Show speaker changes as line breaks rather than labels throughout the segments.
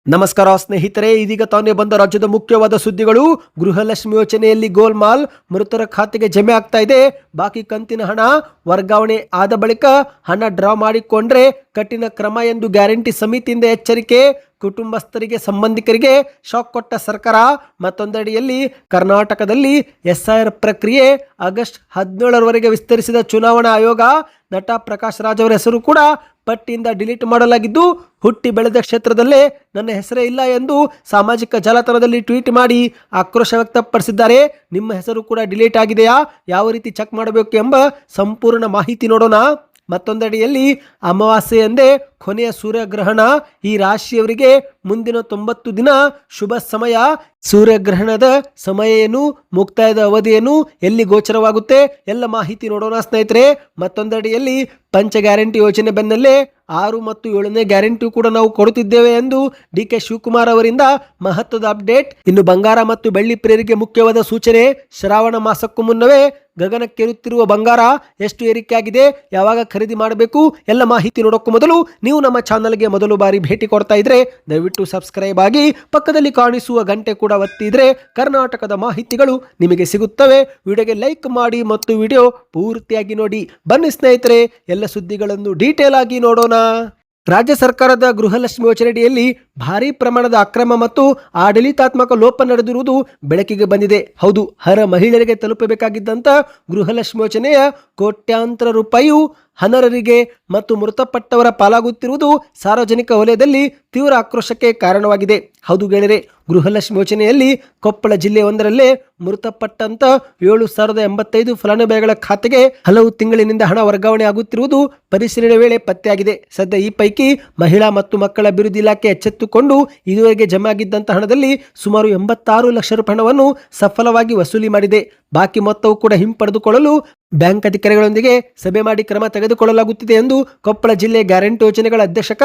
ನಮಸ್ಕಾರ ಸ್ನೇಹಿತರೆ, ಇದೀಗ ತಾನೇ ಬಂದ ರಾಜ್ಯದ ಮುಖ್ಯವಾದ ಸುದ್ದಿಗಳು. ಗೃಹಲಕ್ಷ್ಮಿ ಯೋಜನೆಯಲ್ಲಿ ಗೋಲ್ಮಾಲ್, ಮೃತರ ಖಾತೆಗೆ ಜಮೆ ಆಗ್ತಾ ಇದೆ. ಬಾಕಿ ಕಂತಿನ ಹಣ ವರ್ಗಾವಣೆ ಆದ ಬಳಿಕ ಹಣ ಡ್ರಾ ಮಾಡಿಕೊಂಡ್ರೆ ಕಠಿಣ ಕ್ರಮ ಎಂದು ಗ್ಯಾರಂಟಿ ಸಮಿತಿಯಿಂದ ಎಚ್ಚರಿಕೆ. ಕುಟುಂಬಸ್ಥರಿಗೆ, ಸಂಬಂಧಿಕರಿಗೆ ಶಾಕ್ ಕೊಟ್ಟ ಸರ್ಕಾರ. ಮತ್ತೊಂದೆಡೆಯಲ್ಲಿ ಕರ್ನಾಟಕದಲ್ಲಿ ಎಸ್ಐಆರ್ ಪ್ರಕ್ರಿಯೆ ಆಗಸ್ಟ್ 17ರವರೆಗೆ ವಿಸ್ತರಿಸಿದ ಚುನಾವಣಾ ಆಯೋಗ. ನಟ ಪ್ರಕಾಶ್ ರಾಜ್ ಅವರ ಹೆಸರು ಕೂಡ ಪಟ್ಟಿಯಿಂದ ಡಿಲೀಟ್ ಮಾಡಲಾಗಿದ್ದು, ಹುಟ್ಟಿ ಬೆಳೆದ ಕ್ಷೇತ್ರದಲ್ಲೇ ನನ್ನ ಹೆಸರೇ ಇಲ್ಲ ಎಂದು ಸಾಮಾಜಿಕ ಜಾಲತಾಣದಲ್ಲಿ ಟ್ವೀಟ್ ಮಾಡಿ ಆಕ್ರೋಶ ವ್ಯಕ್ತಪಡಿಸಿದ್ದಾರೆ. ನಿಮ್ಮ ಹೆಸರು ಕೂಡ ಡಿಲೀಟ್ ಆಗಿದೆಯಾ, ಯಾವ ರೀತಿ ಚೆಕ್ ಮಾಡಬೇಕು ಎಂಬ ಸಂಪೂರ್ಣ ಮಾಹಿತಿ ನೋಡೋಣ. ಮತ್ತೊಂದೆಡೆಯಲ್ಲಿ ಅಮಾವಾಸ್ಯೆ ಎಂದೇ ಕೊನೆಯ ಸೂರ್ಯಗ್ರಹಣ. ಈ ರಾಶಿಯವರಿಗೆ ಮುಂದಿನ 90 ದಿನ ಶುಭ ಸಮಯ. ಸೂರ್ಯಗ್ರಹಣದ ಸಮಯ ಏನು, ಮುಕ್ತಾಯದ ಅವಧಿ ಏನು, ಎಲ್ಲಿ ಗೋಚರವಾಗುತ್ತೆ, ಎಲ್ಲ ಮಾಹಿತಿ ನೋಡೋಣ ಸ್ನೇಹಿತರೆ. ಮತ್ತೊಂದೆಡೆಯಲ್ಲಿ ಪಂಚ ಗ್ಯಾರಂಟಿ ಯೋಜನೆ ಬೆನ್ನಲ್ಲೇ 6 ಮತ್ತು 7ನೇ ಗ್ಯಾರಂಟಿ ಕೂಡ ನಾವು ಕೊಡುತ್ತಿದ್ದೇವೆ ಎಂದು ಡಿ.ಕೆ. ಶಿವಕುಮಾರ್ ಅವರಿಂದ ಮಹತ್ವದ ಅಪ್ಡೇಟ್. ಇನ್ನು ಬಂಗಾರ ಮತ್ತು ಬೆಳ್ಳಿ ಪ್ರಿಯರಿಗೆ ಮುಖ್ಯವಾದ ಸೂಚನೆ. ಶ್ರಾವಣ ಮಾಸಕ್ಕೂ ಮುನ್ನವೇ ಗಗನಕ್ಕೇರುತ್ತಿರುವ ಬಂಗಾರ ಎಷ್ಟು ಏರಿಕೆಯಾಗಿದೆ, ಯಾವಾಗ ಖರೀದಿ ಮಾಡಬೇಕು, ಎಲ್ಲ ಮಾಹಿತಿ ನೋಡೋಕ್ಕೂ ಮೊದಲು ನೀವು ನಮ್ಮ ಚಾನಲ್ಗೆ ಮೊದಲು ಬಾರಿ ಭೇಟಿ ಕೊಡ್ತಾ ಇದ್ರೆ ದಯವಿಟ್ಟು ಸಬ್ಸ್ಕ್ರೈಬ್ ಆಗಿ, ಪಕ್ಕದಲ್ಲಿ ಕಾಣಿಸುವ ಗಂಟೆ ಕೂಡ ಒತ್ತಿದ್ರೆ ಕರ್ನಾಟಕದ ಮಾಹಿತಿಗಳು ನಿಮಗೆ ಸಿಗುತ್ತವೆ. ವಿಡಿಯೋಗೆ ಲೈಕ್ ಮಾಡಿ ಮತ್ತು ವಿಡಿಯೋ ಪೂರ್ತಿಯಾಗಿ ನೋಡಿ. ಬನ್ನಿ ಸ್ನೇಹಿತರೆ, ಎಲ್ಲ ಸುದ್ದಿಗಳನ್ನು ಡೀಟೇಲ್ ಆಗಿ ನೋಡೋಣ. ರಾಜ್ಯ ಸರ್ಕಾರದ ಗೃಹಲಕ್ಷ್ಮಿ ಯೋಜನೆಯಡಿಯಲ್ಲಿ ಭಾರೀ ಪ್ರಮಾಣದ ಅಕ್ರಮ ಮತ್ತು ಆಡಳಿತಾತ್ಮಕ ಲೋಪ ನಡೆದಿರುವುದು ಬೆಳಕಿಗೆ ಬಂದಿದೆ. ಹೌದು, ಅರ್ಹ ಮಹಿಳೆಯರಿಗೆ ತಲುಪಬೇಕಾಗಿದ್ದಂಥ ಗೃಹಲಕ್ಷ್ಮಿ ಯೋಜನೆಯ ಕೋಟ್ಯಾಂತರ ರೂಪಾಯಿಯು ಅನರ್ಹರಿಗೆ ಮತ್ತು ಮೃತಪಟ್ಟವರ ಪಾಲಾಗುತ್ತಿರುವುದು ಸಾರ್ವಜನಿಕ ವಲಯದಲ್ಲಿ ತೀವ್ರ ಆಕ್ರೋಶಕ್ಕೆ ಕಾರಣವಾಗಿದೆ. ಹೌದು ಗೆಳೆಯರೆ, ಗೃಹಲಕ್ಷ್ಮಿ ಯೋಜನೆಯಲ್ಲಿ ಕೊಪ್ಪಳ ಜಿಲ್ಲೆಯೊಂದರಲ್ಲೇ ಮೃತಪಟ್ಟಂತ 7,085 ಫಲಾನುಭವಿಗಳ ಖಾತೆಗೆ ಹಲವು ತಿಂಗಳಿನಿಂದ ಹಣ ವರ್ಗಾವಣೆ ಆಗುತ್ತಿರುವುದು ಪರಿಶೀಲನೆ ವೇಳೆ ಪತ್ತೆಯಾಗಿದೆ. ಸದ್ಯ ಈ ಪೈಕಿ ಮಹಿಳಾ ಮತ್ತು ಮಕ್ಕಳ ಅಭಿವೃದ್ಧಿ ಇಲಾಖೆ ಎಚ್ಚೆತ್ತುಕೊಂಡು ಇದುವರೆಗೆ ಜಮೆ ಆಗಿದ್ದಂಥ ಹಣದಲ್ಲಿ ಸುಮಾರು 86 ಲಕ್ಷ ರೂಪಾಯಿ ಹಣವನ್ನು ಸಫಲವಾಗಿ ವಸೂಲಿ ಮಾಡಿದೆ. ಬಾಕಿ ಮೊತ್ತವು ಕೂಡ ಹಿಂಪಡೆದುಕೊಳ್ಳಲು ಬ್ಯಾಂಕ್ ಅಧಿಕಾರಿಗಳೊಂದಿಗೆ ಸಭೆ ಮಾಡಿ ಕ್ರಮ ತೆಗೆದುಕೊಳ್ಳಲಾಗುತ್ತಿದೆ ಎಂದು ಕೊಪ್ಪಳ ಜಿಲ್ಲೆ ಗ್ಯಾರಂಟಿ ಯೋಜನೆಗಳ ಅಧ್ಯಕ್ಷಕ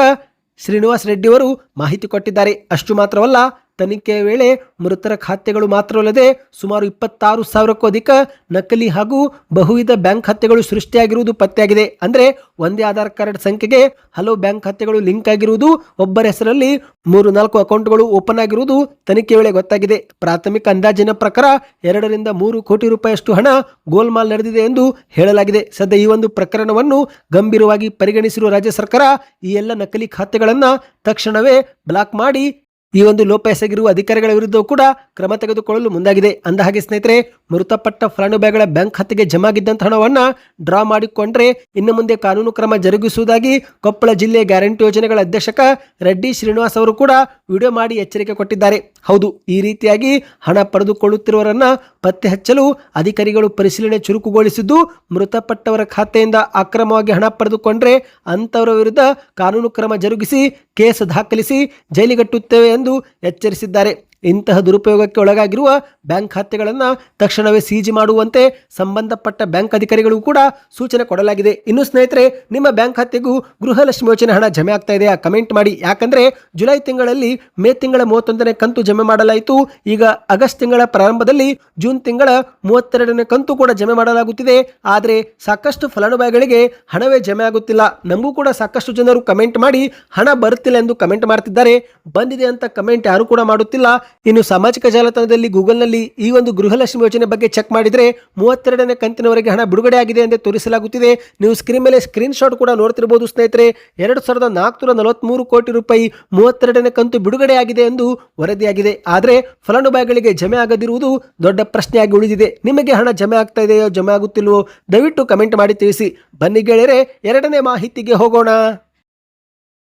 ಶ್ರೀನಿವಾಸ್ ರೆಡ್ಡಿ ಅವರು ಮಾಹಿತಿ ಕೊಟ್ಟಿದ್ದಾರೆ. ಅಷ್ಟು ಮಾತ್ರವಲ್ಲ, ತನಿಖೆಯ ವೇಳೆ ಮೃತರ ಖಾತೆಗಳು ಮಾತ್ರವಲ್ಲದೆ ಸುಮಾರು 26,000ಕ್ಕೂ ಅಧಿಕ ನಕಲಿ ಹಾಗೂ ಬಹುವಿಧ ಬ್ಯಾಂಕ್ ಖಾತೆಗಳು ಸೃಷ್ಟಿಯಾಗಿರುವುದು ಪತ್ತೆಯಾಗಿದೆ. ಅಂದರೆ ಒಂದೇ ಆಧಾರ್ ಕಾರ್ಡ್ ಸಂಖ್ಯೆಗೆ ಹಲವು ಬ್ಯಾಂಕ್ ಖಾತೆಗಳು ಲಿಂಕ್ ಆಗಿರುವುದು, ಒಬ್ಬರ ಹೆಸರಲ್ಲಿ 3-4 ಅಕೌಂಟ್ಗಳು ಓಪನ್ ಆಗಿರುವುದು ತನಿಖೆ ವೇಳೆ ಗೊತ್ತಾಗಿದೆ. ಪ್ರಾಥಮಿಕ ಅಂದಾಜಿನ ಪ್ರಕಾರ 2 ರಿಂದ 3 ಕೋಟಿ ರೂಪಾಯಿಯಷ್ಟು ಹಣ ಗೋಲ್ಮಾಲ್ ನಡೆದಿದೆ ಎಂದು ಹೇಳಲಾಗಿದೆ. ಸದ್ಯ ಈ ಒಂದು ಪ್ರಕರಣವನ್ನು ಗಂಭೀರವಾಗಿ ಪರಿಗಣಿಸಿರುವ ರಾಜ್ಯ ಸರ್ಕಾರ ಈ ಎಲ್ಲ ನಕಲಿ ಖಾತೆಗಳನ್ನು ತಕ್ಷಣವೇ ಬ್ಲಾಕ್ ಮಾಡಿ ಈ ಒಂದು ಲೋಪ ಎಸಗಿರುವ ಅಧಿಕಾರಿಗಳ ವಿರುದ್ಧ ಕೂಡ ಕ್ರಮ ತೆಗೆದುಕೊಳ್ಳಲು ಮುಂದಾಗಿದೆ. ಅಂದಹಾಗೆ ಸ್ನೇಹಿತರೆ, ಮೃತಪಟ್ಟ ಫಲಾನುಭವಿಗಳ ಬ್ಯಾಂಕ್ ಖಾತೆಗೆ ಜಮಾ ಆಗಿದ್ದಂಥ ಹಣವನ್ನು ಡ್ರಾ ಮಾಡಿಕೊಂಡ್ರೆ ಇನ್ನು ಮುಂದೆ ಕಾನೂನು ಕ್ರಮ ಜರುಗಿಸುವುದಾಗಿ ಕೊಪ್ಪಳ ಜಿಲ್ಲೆ ಗ್ಯಾರಂಟಿ ಯೋಜನೆಗಳ ಅಧ್ಯಕ್ಷಕ ರೆಡ್ಡಿ ಶ್ರೀನಿವಾಸ್ ಅವರು ಕೂಡ ವಿಡಿಯೋ ಮಾಡಿ ಎಚ್ಚರಿಕೆ ಕೊಟ್ಟಿದ್ದಾರೆ. ಹೌದು, ಈ ರೀತಿಯಾಗಿ ಹಣ ಪಡೆದುಕೊಳ್ಳುತ್ತಿರುವವರನ್ನ ಪತ್ತೆ ಹಚ್ಚಲು ಅಧಿಕಾರಿಗಳು ಪರಿಶೀಲನೆ ಚುರುಕುಗೊಳಿಸಿದ್ದು, ಮೃತಪಟ್ಟವರ ಖಾತೆಯಿಂದ ಅಕ್ರಮವಾಗಿ ಹಣ ಪಡೆದುಕೊಂಡ್ರೆ ಅಂತವರ ವಿರುದ್ಧ ಕಾನೂನು ಕ್ರಮ ಜರುಗಿಸಿ ಕೇಸ್ ದಾಖಲಿಸಿ ಜೈಲಿಗಟ್ಟುತ್ತೇವೆ ಎಂದು ಎಚ್ಚರಿಸಿದ್ದಾರೆ. ಇಂತಹ ದುರುಪಯೋಗಕ್ಕೆ ಒಳಗಾಗಿರುವ ಬ್ಯಾಂಕ್ ಖಾತೆಗಳನ್ನು ತಕ್ಷಣವೇ ಸೀಜ್ ಮಾಡುವಂತೆ ಸಂಬಂಧಪಟ್ಟ ಬ್ಯಾಂಕ್ ಅಧಿಕಾರಿಗಳಿಗೂ ಕೂಡ ಸೂಚನೆ ಕೊಡಲಾಗಿದೆ. ಇನ್ನು ಸ್ನೇಹಿತರೆ, ನಿಮ್ಮ ಬ್ಯಾಂಕ್ ಖಾತೆಗೂ ಗೃಹಲಕ್ಷ್ಮಿ ಯೋಜನೆ ಹಣ ಜಮೆ ಆಗ್ತಾ ಇದೆಯಾ? ಕಮೆಂಟ್ ಮಾಡಿ. ಯಾಕಂದ್ರೆ ಜುಲೈ ತಿಂಗಳಲ್ಲಿ ಮೇ ತಿಂಗಳ 31ನೇ ಕಂತು ಜಮೆ ಮಾಡಲಾಯಿತು. ಈಗ ಆಗಸ್ಟ್ ತಿಂಗಳ ಪ್ರಾರಂಭದಲ್ಲಿ ಜೂನ್ ತಿಂಗಳ 32ನೇ ಕಂತು ಕೂಡ ಜಮೆ ಮಾಡಲಾಗುತ್ತಿದೆ. ಆದರೆ ಸಾಕಷ್ಟು ಫಲಾನುಭವಿಗಳಿಗೆ ಹಣವೇ ಜಮೆ ಆಗುತ್ತಿಲ್ಲ. ನಮಗೂ ಕೂಡ ಸಾಕಷ್ಟು ಜನರು ಕಮೆಂಟ್ ಮಾಡಿ ಹಣ ಬರುತ್ತಿಲ್ಲ ಎಂದು ಕಮೆಂಟ್ ಮಾಡ್ತಿದ್ದಾರೆ. ಬಂದಿದೆ ಅಂತ ಕಮೆಂಟ್ ಯಾರು ಕೂಡ ಮಾಡುತ್ತಿಲ್ಲ. ಇನ್ನು ಸಾಮಾಜಿಕ ಜಾಲತಾಣದಲ್ಲಿ ಗೂಗಲ್ನಲ್ಲಿ ಈ ಒಂದು ಗೃಹಲಕ್ಷ್ಮಿ ಯೋಜನೆ ಬಗ್ಗೆ ಚೆಕ್ ಮಾಡಿದ್ರೆ 32ನೇ ಕಂತಿನವರೆಗೆ ಹಣ ಬಿಡುಗಡೆ ಆಗಿದೆ ಎಂದು ತೋರಿಸಲಾಗುತ್ತಿದೆ. ನೀವು ಸ್ಕ್ರೀನ್ ಮೇಲೆ ಸ್ಕ್ರೀನ್ ಶಾಟ್ ಕೂಡ ನೋಡ್ತಿರಬಹುದು ಸ್ನೇಹಿತರೆ. 2,443 ಕೋಟಿ ರೂಪಾಯಿ 32ನೇ ಕಂತು ಬಿಡುಗಡೆ ಆಗಿದೆ ಎಂದು ವರದಿಯಾಗಿದೆ. ಆದರೆ ಫಲಾನುಭವಿಗಳಿಗೆ ಜಮೆ ಆಗದಿರುವುದು ದೊಡ್ಡ ಪ್ರಶ್ನೆಯಾಗಿ ಉಳಿದಿದೆ. ನಿಮಗೆ ಹಣ ಜಮೆ ಆಗ್ತಾ ಇದೆಯೋ, ಜಮೆ ಆಗುತ್ತಿಲ್ವೋ? ದಯವಿಟ್ಟು ಕಮೆಂಟ್ ಮಾಡಿ ತಿಳಿಸಿ. ಬನ್ನಿ ಗೆಳೆಯರೆ, 2ನೇ ಮಾಹಿತಿಗೆ ಹೋಗೋಣ.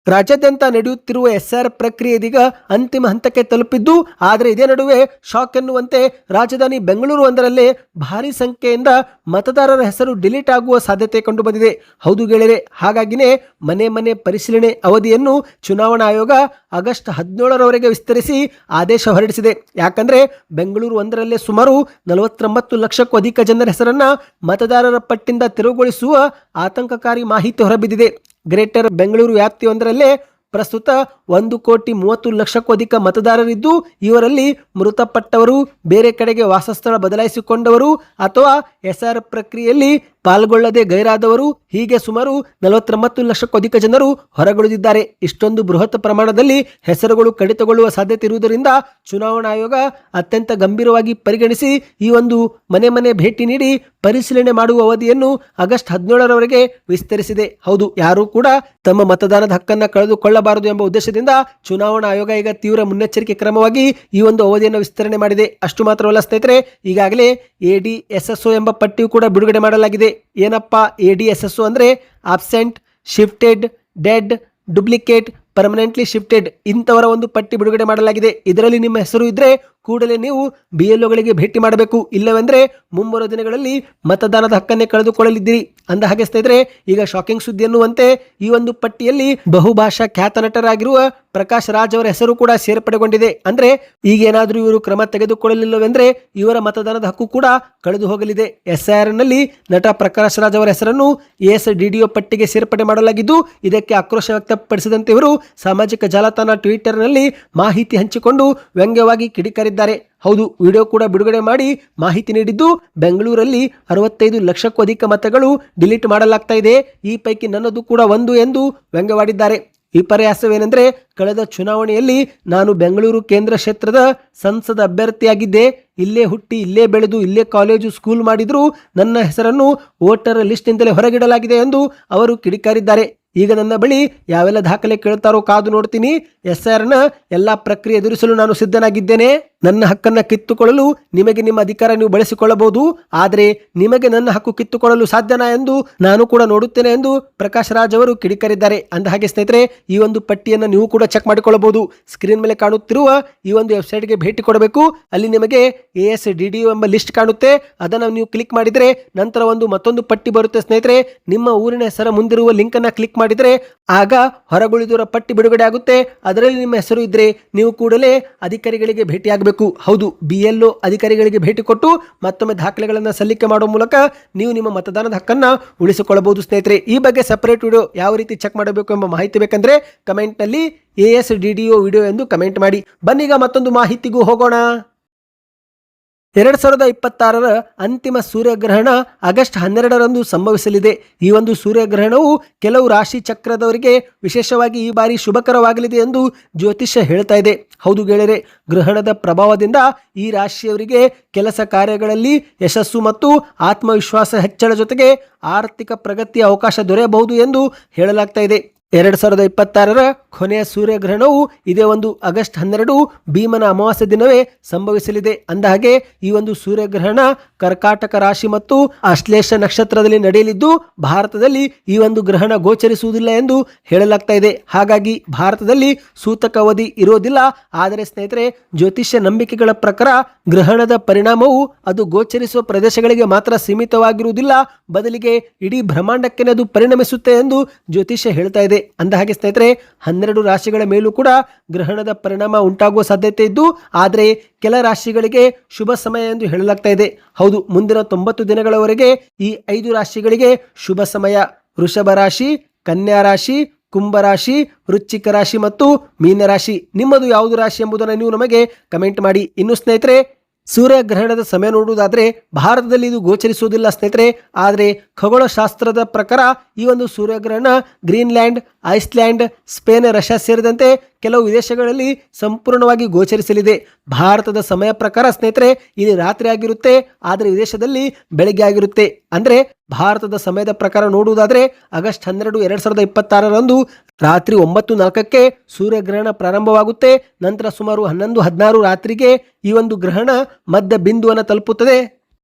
ರಾಜ್ಯಾದ್ಯಂತ ನಡೆಯುತ್ತಿರುವ ಎಸ್ಆರ್ ಪ್ರಕ್ರಿಯೆ ಇದೀಗ ಅಂತಿಮ ಹಂತಕ್ಕೆ ತಲುಪಿದ್ದು, ಆದರೆ ಇದೇ ನಡುವೆ ಶಾಕ್ ಎನ್ನುವಂತೆ ರಾಜಧಾನಿ ಬೆಂಗಳೂರು ಒಂದರಲ್ಲೇ ಭಾರಿ ಸಂಖ್ಯೆಯಿಂದ ಮತದಾರರ ಹೆಸರು ಡಿಲೀಟ್ ಆಗುವ ಸಾಧ್ಯತೆ ಕಂಡುಬಂದಿದೆ. ಹೌದು ಗೆಳೆಯರೆ, ಹಾಗಾಗಿನೇ ಮನೆ ಮನೆ ಪರಿಶೀಲನೆ ಅವಧಿಯನ್ನು ಚುನಾವಣಾ ಆಯೋಗ ಆಗಸ್ಟ್ 17ರವರೆಗೆ ವಿಸ್ತರಿಸಿ ಆದೇಶ ಹೊರಡಿಸಿದೆ. ಯಾಕಂದ್ರೆ ಬೆಂಗಳೂರು ಒಂದರಲ್ಲೇ ಸುಮಾರು 49 ಲಕ್ಷಕ್ಕೂ ಅಧಿಕ ಜನರ ಹೆಸರನ್ನ ಮತದಾರರ ಪಟ್ಟಿಯಿಂದ ತೆರವುಗೊಳಿಸುವ ಆತಂಕಕಾರಿ ಮಾಹಿತಿ ಹೊರಬಿದ್ದಿದೆ. ಗ್ರೇಟರ್ ಬೆಂಗಳೂರು ವ್ಯಾಪ್ತಿಯೊಂದರಲ್ಲೇ ಪ್ರಸ್ತುತ 1,30,30,00,000ಕ್ಕೂ ಅಧಿಕ ಮತದಾರರಿದ್ದು, ಇವರಲ್ಲಿ ಮೃತಪಟ್ಟವರು, ಬೇರೆ ಕಡೆಗೆ ವಾಸಸ್ಥಳ ಬದಲಾಯಿಸಿಕೊಂಡವರು ಅಥವಾ ಎಸ್ಆರ್ ಪ್ರಕ್ರಿಯೆಯಲ್ಲಿ ಪಾಲ್ಗೊಳ್ಳದೆ ಗೈರಾದವರು ಹೀಗೆ ಸುಮಾರು 49 ಲಕ್ಷಕ್ಕೂ ಅಧಿಕ ಜನರು ಹೊರಗುಳಿದಿದ್ದಾರೆ. ಇಷ್ಟೊಂದು ಬೃಹತ್ ಪ್ರಮಾಣದಲ್ಲಿ ಹೆಸರುಗಳು ಕಡಿತಗೊಳ್ಳುವ ಸಾಧ್ಯತೆ ಇರುವುದರಿಂದ ಚುನಾವಣಾ ಆಯೋಗ ಅತ್ಯಂತ ಗಂಭೀರವಾಗಿ ಪರಿಗಣಿಸಿ ಈ ಒಂದು ಮನೆ ಮನೆ ಭೇಟಿ ನೀಡಿ ಪರಿಶೀಲನೆ ಮಾಡುವ ಅವಧಿಯನ್ನು ಆಗಸ್ಟ್ 17ರವರೆಗೆ ವಿಸ್ತರಿಸಿದೆ. ಹೌದು, ಯಾರೂ ಕೂಡ ತಮ್ಮ ಮತದಾನದ ಹಕ್ಕನ್ನು ಕಳೆದುಕೊಳ್ಳಬಾರದು ಎಂಬ ಉದ್ದೇಶದಿಂದ ಚುನಾವಣಾ ಆಯೋಗ ಈಗ ತೀವ್ರ ಮುನ್ನೆಚ್ಚರಿಕೆ ಕ್ರಮವಾಗಿ ಈ ಒಂದು ಅವಧಿಯನ್ನು ವಿಸ್ತರಣೆ ಮಾಡಿದೆ. ಅಷ್ಟು ಮಾತ್ರವಲ್ಲ ಸ್ನೇಹಿತರೆ, ಈಗಾಗಲೇ ADSSO ಎಂಬ ಪಟ್ಟಿಯು ಕೂಡ ಬಿಡುಗಡೆ ಮಾಡಲಾಗಿದೆ. ಏನಪ್ಪಾ ADSSO ಅಂದ್ರೆ absent, shifted, dead, duplicate, permanently shifted ಇಂಥವರ ಒಂದು ಪಟ್ಟಿ ಬಿಡುಗಡೆ ಮಾಡಲಾಗಿದೆ. ಇದರಲ್ಲಿ ನಿಮ್ಮ ಹೆಸರು ಇದ್ರೆ ಕೂಡಲೇ ನೀವು BLOಗಳಿಗೆ ಭೇಟಿ ಮಾಡಬೇಕು. ಇಲ್ಲವೆಂದರೆ ಮುಂಬರುವ ದಿನಗಳಲ್ಲಿ ಮತದಾನದ ಹಕ್ಕನ್ನೇ ಕಳೆದುಕೊಳ್ಳಲಿದ್ದೀರಿ. ಅಂದ ಹಾಗೆ ಸ್ನೇಹಿತರೆ, ಈಗ ಶಾಕಿಂಗ್ ಸುದ್ದಿ ಎನ್ನುವಂತೆ ಈ ಒಂದು ಪಟ್ಟಿಯಲ್ಲಿ ಬಹುಭಾಷಾ ಖ್ಯಾತ ನಟರಾಗಿರುವ ಪ್ರಕಾಶ್ ರಾಜ್ ಅವರ ಹೆಸರು ಕೂಡ ಸೇರ್ಪಡೆಗೊಂಡಿದೆ. ಅಂದ್ರೆ ಈಗ ಏನಾದರೂ ಇವರು ಕ್ರಮ ತೆಗೆದುಕೊಳ್ಳಲಿಲ್ಲವೆಂದ್ರೆ ಇವರ ಮತದಾನದ ಹಕ್ಕು ಕೂಡ ಕಳೆದು ಹೋಗಲಿದೆ. SIR ನಲ್ಲಿ ನಟ ಪ್ರಕಾಶ್ ರಾಜ್ ಅವರ ಹೆಸರನ್ನು ASDDO ಪಟ್ಟಿಗೆ ಸೇರ್ಪಡೆ ಮಾಡಲಾಗಿದ್ದು, ಇದಕ್ಕೆ ಆಕ್ರೋಶ ವ್ಯಕ್ತಪಡಿಸಿದಂತೆ ಇವರು ಸಾಮಾಜಿಕ ಜಾಲತಾಣ ಟ್ವಿಟರ್ ನಲ್ಲಿ ಮಾಹಿತಿ ಹಂಚಿಕೊಂಡು ವ್ಯಂಗ್ಯವಾಗಿ ಕಿಡಿಕಾರಿದ್ದಾರೆ. ಹೌದು, ವಿಡಿಯೋ ಕೂಡ ಬಿಡುಗಡೆ ಮಾಡಿ ಮಾಹಿತಿ ನೀಡಿದ್ದು, ಬೆಂಗಳೂರಲ್ಲಿ 65 ಲಕ್ಷಕ್ಕೂ ಅಧಿಕ ಮತಗಳು ಡಿಲೀಟ್ ಮಾಡಲಾಗ್ತಾ ಇದೆ, ಈ ಪೈಕಿ ನನ್ನದು ಕೂಡ ಒಂದು ಎಂದು ವ್ಯಂಗ್ಯವಾಡಿದ್ದಾರೆ. ವಿಪರ್ಯಾಸವೇನೆಂದರೆ, ಕಳೆದ ಚುನಾವಣೆಯಲ್ಲಿ ನಾನು ಬೆಂಗಳೂರು ಕೇಂದ್ರ ಕ್ಷೇತ್ರದ ಸಂಸದ ಅಭ್ಯರ್ಥಿಯಾಗಿದ್ದೆ. ಇಲ್ಲೇ ಹುಟ್ಟಿ, ಇಲ್ಲೇ ಬೆಳೆದು, ಇಲ್ಲೇ ಕಾಲೇಜು ಸ್ಕೂಲ್ ಮಾಡಿದ್ರು ನನ್ನ ಹೆಸರನ್ನು ವೋಟರ್ ಲಿಸ್ಟ್ನಿಂದಲೇ ಹೊರಗಿಡಲಾಗಿದೆ ಎಂದು ಅವರು ಕಿಡಿಕಾರಿದ್ದಾರೆ. ಈಗ ನನ್ನ ಬಳಿ ಯಾವೆಲ್ಲ ದಾಖಲೆ ಕೇಳ್ತಾರೋ ಕಾದು ನೋಡ್ತೀನಿ. SIRನ ಎಲ್ಲ ಪ್ರಕ್ರಿಯೆ ಎದುರಿಸಲು ನಾನು ಸಿದ್ಧನಾಗಿದ್ದೇನೆ. ನನ್ನ ಹಕ್ಕನ್ನು ಕಿತ್ತುಕೊಳ್ಳಲು ನಿಮಗೆ ನಿಮ್ಮ ಅಧಿಕಾರ ನೀವು ಬಳಸಿಕೊಳ್ಳಬಹುದು, ಆದರೆ ನಿಮಗೆ ನನ್ನ ಹಕ್ಕು ಕಿತ್ತುಕೊಳ್ಳಲು ಸಾಧ್ಯನಾ ಎಂದು ನಾನು ಕೂಡ ನೋಡುತ್ತೇನೆ ಎಂದು ಪ್ರಕಾಶ್ ರಾಜ್ ಅವರು ಕಿಡಿಕಾರಿದ್ದಾರೆ. ಅಂದ ಹಾಗೆ ಸ್ನೇಹಿತರೆ, ಈ ಒಂದು ಪಟ್ಟಿಯನ್ನು ನೀವು ಕೂಡ ಚೆಕ್ ಮಾಡಿಕೊಳ್ಳಬಹುದು. ಸ್ಕ್ರೀನ್ ಮೇಲೆ ಕಾಣುತ್ತಿರುವ ಈ ಒಂದು ವೆಬ್ಸೈಟ್ಗೆ ಭೇಟಿ ಕೊಡಬೇಕು. ಅಲ್ಲಿ ನಿಮಗೆ ASDDO ಎಂಬ ಲಿಸ್ಟ್ ಕಾಣುತ್ತೆ. ಅದನ್ನು ನೀವು ಕ್ಲಿಕ್ ಮಾಡಿದರೆ ನಂತರ ಮತ್ತೊಂದು ಪಟ್ಟಿ ಬರುತ್ತೆ ಸ್ನೇಹಿತರೆ. ನಿಮ್ಮ ಊರಿನ ಹೆಸರ ಮುಂದಿರುವ ಲಿಂಕ್ ಅನ್ನು ಕ್ಲಿಕ್ ಮಾಡಿದರೆ ಆಗ ಹೊರಗುಳಿದಿರುವ ಪಟ್ಟಿ ಬಿಡುಗಡೆ ಆಗುತ್ತೆ. ಅದರಲ್ಲಿ ನಿಮ್ಮ ಹೆಸರು ಇದ್ರೆ ನೀವು ಕೂಡಲೇ ಅಧಿಕಾರಿಗಳಿಗೆ ಭೇಟಿಯಾಗಬೇಕು. ಹೌದು, BLO ಅಧಿಕಾರಿಗಳಿಗೆ ಭೇಟಿ ಕೊಟ್ಟು ಮತ್ತೊಮ್ಮೆ ದಾಖಲೆಗಳನ್ನು ಸಲ್ಲಿಕೆ ಮಾಡುವ ಮೂಲಕ ನೀವು ನಿಮ್ಮ ಮತದಾನದ ಹಕ್ಕನ್ನು ಉಳಿಸಿಕೊಳ್ಳಬಹುದು ಸ್ನೇಹಿತರೆ. ಈ ಬಗ್ಗೆ ಸಪರೇಟ್ ವಿಡಿಯೋ ಯಾವ ರೀತಿ ಚೆಕ್ ಮಾಡಬೇಕು ಎಂಬ ಮಾಹಿತಿ ಬೇಕಂದ್ರೆ ಕಮೆಂಟ್ ನಲ್ಲಿ ASDDO ವಿಡಿಯೋ ಎಂದು ಕಮೆಂಟ್ ಮಾಡಿ. ಬನ್ನೀಗ ಮತ್ತೊಂದು ಮಾಹಿತಿಗೂ ಹೋಗೋಣ. 2026ರ ಅಂತಿಮ ಸೂರ್ಯಗ್ರಹಣ ಆಗಸ್ಟ್ 12ರಂದು ಸಂಭವಿಸಲಿದೆ. ಈ ಒಂದು ಸೂರ್ಯಗ್ರಹಣವು ಕೆಲವು ರಾಶಿ ಚಕ್ರದವರಿಗೆ ವಿಶೇಷವಾಗಿ ಈ ಬಾರಿ ಶುಭಕರವಾಗಲಿದೆ ಎಂದು ಜ್ಯೋತಿಷ್ಯ ಹೇಳ್ತಾ ಇದೆ. ಹೌದು ಗೆಳೆಯರೆ, ಗ್ರಹಣದ ಪ್ರಭಾವದಿಂದ ಈ ರಾಶಿಯವರಿಗೆ ಕೆಲಸ ಕಾರ್ಯಗಳಲ್ಲಿ ಯಶಸ್ಸು ಮತ್ತು ಆತ್ಮವಿಶ್ವಾಸ ಹೆಚ್ಚಳ ಜೊತೆಗೆ ಆರ್ಥಿಕ ಪ್ರಗತಿಯ ಅವಕಾಶ ದೊರೆಯಬಹುದು ಎಂದು ಹೇಳಲಾಗ್ತಾ ಇದೆ. 2026ರ ಕೊನೆಯ ಸೂರ್ಯಗ್ರಹಣವು ಇದೇ ಆಗಸ್ಟ್ 12 ಭೀಮನ ಅಮಾವಾಸ್ಯೆ ದಿನವೇ ಸಂಭವಿಸಲಿದೆ. ಅಂದಹಾಗೆ ಈ ಒಂದು ಸೂರ್ಯಗ್ರಹಣ ಕರ್ಕಾಟಕ ರಾಶಿ ಮತ್ತು ಆಶ್ಲೇಷ ನಕ್ಷತ್ರದಲ್ಲಿ ನಡೆಯಲಿದ್ದು, ಭಾರತದಲ್ಲಿ ಈ ಒಂದು ಗ್ರಹಣ ಗೋಚರಿಸುವುದಿಲ್ಲ ಎಂದು ಹೇಳಲಾಗ್ತಾ ಇದೆ. ಹಾಗಾಗಿ ಭಾರತದಲ್ಲಿ ಸೂತಕ ಅವಧಿ ಇರೋದಿಲ್ಲ. ಆದರೆ ಸ್ನೇಹಿತರೆ, ಜ್ಯೋತಿಷ್ಯ ನಂಬಿಕೆಗಳ ಪ್ರಕಾರ ಗ್ರಹಣದ ಪರಿಣಾಮವು ಅದು ಗೋಚರಿಸುವ ಪ್ರದೇಶಗಳಿಗೆ ಮಾತ್ರ ಸೀಮಿತವಾಗಿರುವುದಿಲ್ಲ, ಬದಲಿಗೆ ಇಡೀ ಬ್ರಹ್ಮಾಂಡಕ್ಕೆ ಅದು ಪರಿಣಮಿಸುತ್ತೆ ಎಂದು ಜ್ಯೋತಿಷ್ಯ ಹೇಳ್ತಾ ಇದೆ. ಅಂದಹಾಗೆ ಸ್ನೇಹಿತರೆ, 12 ರಾಶಿಗಳ ಮೇಲೂ ಕೂಡ ಗ್ರಹಣದ ಪರಿಣಾಮ ಉಂಟಾಗುವ ಸಾಧ್ಯತೆ ಇದ್ದು, ಆದರೆ ಕೆಲ ರಾಶಿಗಳಿಗೆ ಶುಭ ಸಮಯ ಎಂದು ಹೇಳಲಾಗ್ತಾ ಇದೆ. ಹೌದು, ಮುಂದಿನ 90 ದಿನಗಳವರೆಗೆ ಈ 5 ರಾಶಿಗಳಿಗೆ ಶುಭ ಸಮಯ. ವೃಷಭ ರಾಶಿ, ಕನ್ಯಾ ರಾಶಿ, ಕುಂಭರಾಶಿ, ವೃಶ್ಚಿಕ ರಾಶಿ ಮತ್ತು ಮೀನರಾಶಿ. ನಿಮ್ಮದು ಯಾವುದು ರಾಶಿ ಎಂಬುದನ್ನು ನೀವು ನಮಗೆ ಕಮೆಂಟ್ ಮಾಡಿ. ಇನ್ನು ಸ್ನೇಹಿತರೆ, ಸೂರ್ಯಗ್ರಹಣದ ಸಮಯ ನೋಡುವುದಾದರೆ ಭಾರತದಲ್ಲಿ ಇದು ಗೋಚರಿಸುವುದಿಲ್ಲ ಸ್ನೇಹಿತರೆ. ಆದರೆ ಖಗೋಳಶಾಸ್ತ್ರದ ಪ್ರಕಾರ ಈ ಒಂದು ಸೂರ್ಯಗ್ರಹಣ ಗ್ರೀನ್ಲ್ಯಾಂಡ್, ಐಸ್ಲ್ಯಾಂಡ್, ಸ್ಪೇನ್, ರಷ್ಯಾ ಸೇರಿದಂತೆ ಕೆಲವು ವಿದೇಶಗಳಲ್ಲಿ ಸಂಪೂರ್ಣವಾಗಿ ಗೋಚರಿಸಲಿದೆ. ಭಾರತದ ಸಮಯ ಪ್ರಕಾರ ಸ್ನೇಹಿತರೆ ಇಲ್ಲಿ ರಾತ್ರಿ ಆಗಿರುತ್ತೆ, ಆದರೆ ವಿದೇಶದಲ್ಲಿ ಬೆಳಗ್ಗೆ ಆಗಿರುತ್ತೆ. ಅಂದರೆ ಭಾರತದ ಸಮಯದ ಪ್ರಕಾರ ನೋಡುವುದಾದರೆ ಆಗಸ್ಟ್ 12, 2026ರಂದು ರಾತ್ರಿ 9:04ಕ್ಕೆ ಸೂರ್ಯಗ್ರಹಣ ಪ್ರಾರಂಭವಾಗುತ್ತೆ. ನಂತರ ಸುಮಾರು 11:16 ರಾತ್ರಿಗೆ ಈ ಒಂದು ಗ್ರಹಣ ಮಧ್ಯ ಬಿಂದುವನ್ನು ತಲುಪುತ್ತದೆ.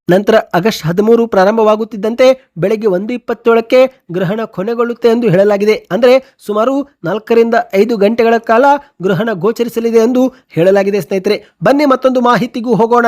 ನಂತರ ಆಗಸ್ಟ್ 13 ಪ್ರಾರಂಭವಾಗುತ್ತಿದ್ದಂತೆ ಬೆಳಗ್ಗೆ 1:27ಕ್ಕೆ ಗ್ರಹಣ ಕೊನೆಗೊಳ್ಳುತ್ತೆ ಎಂದು ಹೇಳಲಾಗಿದೆ. ಅಂದರೆ ಸುಮಾರು 4 ರಿಂದ 5 ಗಂಟೆಗಳ ಕಾಲ ಗ್ರಹಣ ಗೋಚರಿಸಲಿದೆ ಎಂದು ಹೇಳಲಾಗಿದೆ ಸ್ನೇಹಿತರೆ. ಬನ್ನಿ ಮತ್ತೊಂದು ಮಾಹಿತಿಗೂ ಹೋಗೋಣ.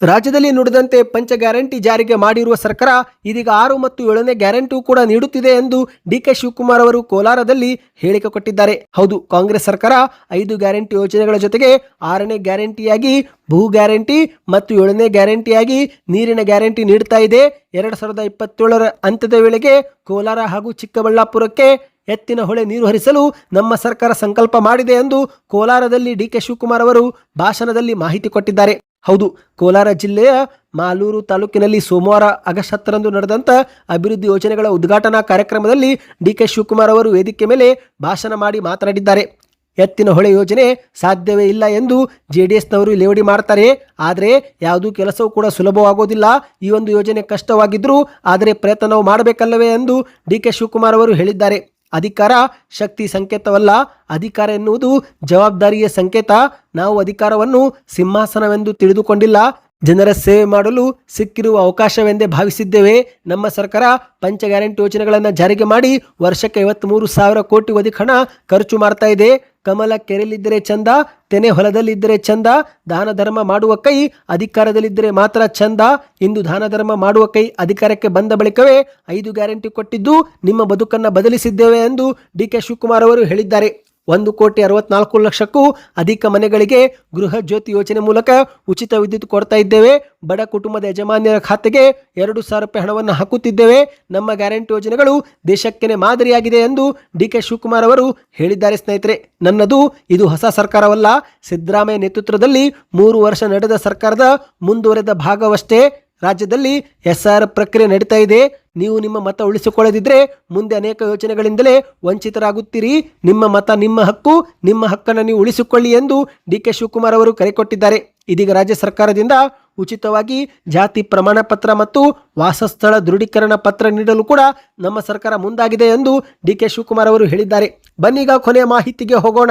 ರಾಜ್ಯದಲ್ಲಿ ನುಡಿದಂತೆ ಪಂಚ ಗ್ಯಾರಂಟಿ ಜಾರಿಗೆ ಮಾಡಿರುವ ಸರ್ಕಾರ ಇದೀಗ 6 ಮತ್ತು 7ನೇ ಗ್ಯಾರಂಟಿ ಕೂಡ ನೀಡುತ್ತಿದೆ ಎಂದು DK ಶಿವಕುಮಾರ್ ಅವರು ಕೋಲಾರದಲ್ಲಿ ಹೇಳಿಕೆ ಕೊಟ್ಟಿದ್ದಾರೆ. ಹೌದು, ಕಾಂಗ್ರೆಸ್ ಸರ್ಕಾರ 5 ಗ್ಯಾರಂಟಿ ಯೋಜನೆಗಳ ಜೊತೆಗೆ 6ನೇ ಗ್ಯಾರಂಟಿಯಾಗಿ ಭೂ ಗ್ಯಾರಂಟಿ ಮತ್ತು 7ನೇ ಗ್ಯಾರಂಟಿಯಾಗಿ ನೀರಿನ ಗ್ಯಾರಂಟಿ ನೀಡ್ತಾ ಇದೆ. 2027ರ ಅಂತ್ಯದ ವೇಳೆಗೆ ಕೋಲಾರ ಹಾಗೂ ಚಿಕ್ಕಬಳ್ಳಾಪುರಕ್ಕೆ ಎತ್ತಿನ ಹೊಳೆ ನೀರು ಹರಿಸಲು ನಮ್ಮ ಸರ್ಕಾರ ಸಂಕಲ್ಪ ಮಾಡಿದೆ ಎಂದು ಕೋಲಾರದಲ್ಲಿ DK ಶಿವಕುಮಾರ್ ಅವರು ಭಾಷಣದಲ್ಲಿ ಮಾಹಿತಿ ಕೊಟ್ಟಿದ್ದಾರೆ. ಹೌದು, ಕೋಲಾರ ಜಿಲ್ಲೆಯ ಮಾಲೂರು ತಾಲೂಕಿನಲ್ಲಿ ಸೋಮವಾರ ಆಗಸ್ಟ್ 10ರಂದು ನಡೆದಂತ ಅಭಿವೃದ್ಧಿ ಯೋಜನೆಗಳ ಉದ್ಘಾಟನಾ ಕಾರ್ಯಕ್ರಮದಲ್ಲಿ ಡಿಕೆ ಶಿವಕುಮಾರ್ ಅವರು ವೇದಿಕೆ ಮೇಲೆ ಭಾಷಣ ಮಾಡಿ ಮಾತನಾಡಿದ್ದಾರೆ. ಎತ್ತಿನ ಹೊಳೆ ಯೋಜನೆ ಸಾಧ್ಯವೇ ಇಲ್ಲ ಎಂದು ಜೆಡಿಎಸ್ನವರು ಲೇವಡಿ ಮಾಡ್ತಾರೆ. ಆದರೆ ಯಾವುದೂ ಕೆಲಸವೂ ಕೂಡ ಸುಲಭವಾಗೋದಿಲ್ಲ. ಈ ಒಂದು ಯೋಜನೆ ಕಷ್ಟವಾಗಿದ್ರೂ ಆದರೆ ಪ್ರಯತ್ನ ನಾವು ಮಾಡಬೇಕಲ್ಲವೇ ಎಂದು ಡಿಕೆ ಶಿವಕುಮಾರ್ ಅವರು ಹೇಳಿದ್ದಾರೆ. ಅಧಿಕಾರ ಶಕ್ತಿ ಸಂಕೇತವಲ್ಲ, ಅಧಿಕಾರ ಎನ್ನುವುದು ಜವಾಬ್ದಾರಿಯ ಸಂಕೇತ. ನಾವು ಅಧಿಕಾರವನ್ನು ಸಿಂಹಾಸನವೆಂದು ತಿಳಿದುಕೊಂಡಿಲ್ಲ, ಜನರ ಸೇವೆ ಮಾಡಲು ಸಿಕ್ಕಿರುವ ಅವಕಾಶವೆಂದೇ ಭಾವಿಸಿದ್ದೇವೆ. ನಮ್ಮ ಸರ್ಕಾರ ಪಂಚ ಗ್ಯಾರಂಟಿ ಯೋಜನೆಗಳನ್ನು ಜಾರಿಗೆ ಮಾಡಿ ವರ್ಷಕ್ಕೆ 53,000 ಕೋಟಿ ಅಧಿಕ ಹಣ ಖರ್ಚು ಮಾಡ್ತಾ ಇದೆ. ಕಮಲ ಕೆರೆಯಲ್ಲಿದ್ದರೆ ಚಂದ, ತೆನೆ ಹೊಲದಲ್ಲಿದ್ದರೆ ಚಂದ, ದಾನ ಧರ್ಮ ಮಾಡುವ ಕೈ ಅಧಿಕಾರದಲ್ಲಿದ್ದರೆ ಮಾತ್ರ ಚಂದ. ಇಂದು ದಾನ ಧರ್ಮ ಮಾಡುವ ಕೈ ಅಧಿಕಾರಕ್ಕೆ ಬಂದ ಬಳಿಕವೇ 5 ಗ್ಯಾರಂಟಿ ಕೊಟ್ಟಿದ್ದು ನಿಮ್ಮ ಬದುಕನ್ನು ಬದಲಿಸಿದ್ದೇವೆ ಎಂದು ಡಿಕೆ ಶಿವಕುಮಾರ್ ಅವರು ಹೇಳಿದ್ದಾರೆ. 1,64,00,000ಕ್ಕೂ ಅಧಿಕ ಮನೆಗಳಿಗೆ ಗೃಹ ಜ್ಯೋತಿ ಯೋಜನೆ ಮೂಲಕ ಉಚಿತ ವಿದ್ಯುತ್ ಕೊಡ್ತಾ ಇದ್ದೇವೆ. ಬಡ ಕುಟುಂಬದ ಯಜಮಾನ್ಯರ ಖಾತೆಗೆ 2,000 ರೂಪಾಯಿ ಹಣವನ್ನು ಹಾಕುತ್ತಿದ್ದೇವೆ. ನಮ್ಮ ಗ್ಯಾರಂಟಿ ಯೋಜನೆಗಳು ದೇಶಕ್ಕೇನೆ ಮಾದರಿಯಾಗಿದೆ ಎಂದು ಡಿಕೆ ಶಿವಕುಮಾರ್ ಅವರು ಹೇಳಿದ್ದಾರೆ. ಸ್ನೇಹಿತರೆ, ನನ್ನದು ಇದು ಹೊಸ ಸರ್ಕಾರವಲ್ಲ. ಸಿದ್ದರಾಮಯ್ಯ ನೇತೃತ್ವದಲ್ಲಿ 3 ವರ್ಷ ನಡೆದ ಸರ್ಕಾರದ ಮುಂದುವರೆದ ಭಾಗವಷ್ಟೇ. ರಾಜ್ಯದಲ್ಲಿ SR ಪ್ರಕ್ರಿಯೆ ನಡೀತಾ ಇದೆ. ನೀವು ನಿಮ್ಮ ಮತ ಉಳಿಸಿಕೊಳ್ಳದಿದ್ದರೆ ಮುಂದೆ ಅನೇಕ ಯೋಜನೆಗಳಿಂದಲೇ ವಂಚಿತರಾಗುತ್ತೀರಿ. ನಿಮ್ಮ ಮತ ನಿಮ್ಮ ಹಕ್ಕು, ನಿಮ್ಮ ಹಕ್ಕನ್ನು ನೀವು ಉಳಿಸಿಕೊಳ್ಳಿ ಎಂದು ಡಿಕೆ ಶಿವಕುಮಾರ್ ಅವರು ಕರೆ ಕೊಟ್ಟಿದ್ದಾರೆ. ಇದೀಗ ರಾಜ್ಯ ಸರ್ಕಾರದಿಂದ ಉಚಿತವಾಗಿ ಜಾತಿ ಪ್ರಮಾಣ ಪತ್ರ ಮತ್ತು ವಾಸಸ್ಥಳ ದೃಢೀಕರಣ ಪತ್ರ ನೀಡಲು ಕೂಡ ನಮ್ಮ ಸರ್ಕಾರ ಮುಂದಾಗಿದೆ ಎಂದು ಡಿಕೆ ಶಿವಕುಮಾರ್ ಅವರು ಹೇಳಿದ್ದಾರೆ. ಬನ್ನೀಗ ಕೊನೆಯ ಮಾಹಿತಿಗೆ ಹೋಗೋಣ.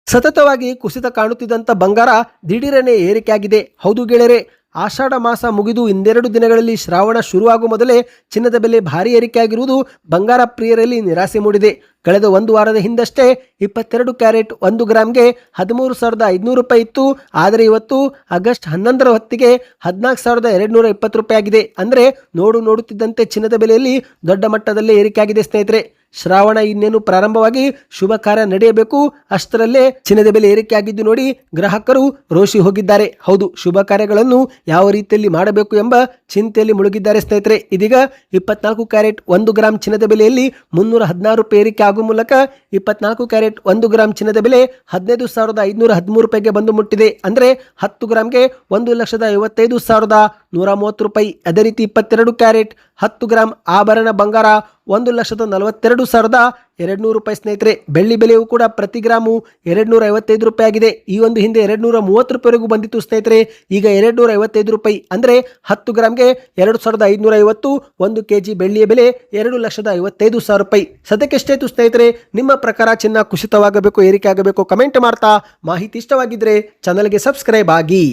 ಸತತವಾಗಿ ಕುಸಿತ ಕಾಣುತ್ತಿದ್ದಂಥ ಬಂಗಾರ ದಿಢೀರನೆ ಏರಿಕೆಯಾಗಿದೆ. ಹೌದು ಗೆಳೆಯರೆ, ಆಷಾಢ ಮಾಸ ಮುಗಿದು ಇನ್ನೆರಡು ದಿನಗಳಲ್ಲಿ ಶ್ರಾವಣ ಶುರುವಾಗುವ ಮೊದಲೇ ಚಿನ್ನದ ಬೆಲೆ ಭಾರಿ ಏರಿಕೆಯಾಗಿರುವುದು ಬಂಗಾರ ಪ್ರಿಯರಲ್ಲಿ ನಿರಾಸೆ ಮೂಡಿದೆ. ಕಳೆದ ಒಂದು ವಾರದ ಹಿಂದಷ್ಟೇ 22 ಕ್ಯಾರೆಟ್ 1 ಗ್ರಾಮ್ಗೆ 13,500 ರೂಪಾಯಿ ಇತ್ತು. ಆದರೆ ಇವತ್ತು ಆಗಸ್ಟ್ 11ರ ಹೊತ್ತಿಗೆ 14,220 ರೂಪಾಯಿ ಆಗಿದೆ. ಅಂದರೆ ನೋಡುತ್ತಿದ್ದಂತೆ ಚಿನ್ನದ ಬೆಲೆಯಲ್ಲಿ ದೊಡ್ಡ ಮಟ್ಟದಲ್ಲೇ ಏರಿಕೆಯಾಗಿದೆ. ಸ್ನೇಹಿತರೆ, ಶ್ರಾವಣ ಇನ್ನೇನು ಪ್ರಾರಂಭವಾಗಿ ಶುಭ ಕಾರ್ಯ ನಡೆಯಬೇಕು, ಅಷ್ಟರಲ್ಲೇ ಚಿನ್ನದ ಬೆಲೆ ಏರಿಕೆಯಾಗಿದ್ದು ನೋಡಿ ಗ್ರಾಹಕರು ರೋಷಿ ಹೋಗಿದ್ದಾರೆ. ಹೌದು, ಶುಭ ಕಾರ್ಯಗಳನ್ನು ಯಾವ ರೀತಿಯಲ್ಲಿ ಮಾಡಬೇಕು ಎಂಬ ಚಿಂತೆಯಲ್ಲಿ ಮುಳುಗಿದ್ದಾರೆ. ಸ್ನೇಹಿತರೆ, ಇದೀಗ 24 ಕ್ಯಾರೆಟ್ 1 ಗ್ರಾಮ್ ಚಿನ್ನದ ಬೆಲೆಯಲ್ಲಿ 316 ರೂಪಾಯಿ ಏರಿಕೆ ಆಗುವ ಮೂಲಕ 24 ಕ್ಯಾರೆಟ್ 1 ಗ್ರಾಮ್ ಚಿನ್ನದ ಬೆಲೆ 15,513 ರೂಪಾಯಿಗೆ ಬಂದು ಮುಟ್ಟಿದೆ. ಅಂದರೆ 10 ಗ್ರಾಮ್ಗೆ 1,55,130 ರೂಪಾಯಿ. ಅದೇ ರೀತಿ 22 ಕ್ಯಾರೆಟ್ 10 ಗ್ರಾಮ್ ಆಭರಣ ಬಂಗಾರ 1,42,200 ರೂಪಾಯಿ. ಸ್ನೇಹಿತರೆ, ಬೆಳ್ಳಿ ಬೆಲೆಯೂ ಕೂಡ ಪ್ರತಿ ಗ್ರಾಮು 255 ರೂಪಾಯಿ ಆಗಿದೆ. ಈ ಒಂದು ಹಿಂದೆ 230 ರೂಪಾಯಿವರೆಗೂ ಬಂದಿತ್ತು ಸ್ನೇಹಿತರೆ. ಈಗ 255 ರೂಪಾಯಿ, ಅಂದರೆ 10 ಗ್ರಾಮ್ಗೆ 2,550. 1 kg ಬೆಳ್ಳಿಯ ಬೆಲೆ 2,55,000 ರೂಪಾಯಿ. ಸದ್ಯಕ್ಕೆ ಎಷ್ಟಾಯಿತು ಸ್ನೇಹಿತರೆ? ನಿಮ್ಮ ಪ್ರಕಾರ ಚಿನ್ನ ಕುಸಿತವಾಗಬೇಕು, ಏರಿಕೆ ಆಗಬೇಕು? ಕಮೆಂಟ್ ಮಾಡ್ತಾ ಮಾಹಿತಿ ಇಷ್ಟವಾಗಿದ್ದರೆ ಚಾನಲ್ಗೆ ಸಬ್ಸ್ಕ್ರೈಬ್ ಆಗಿ.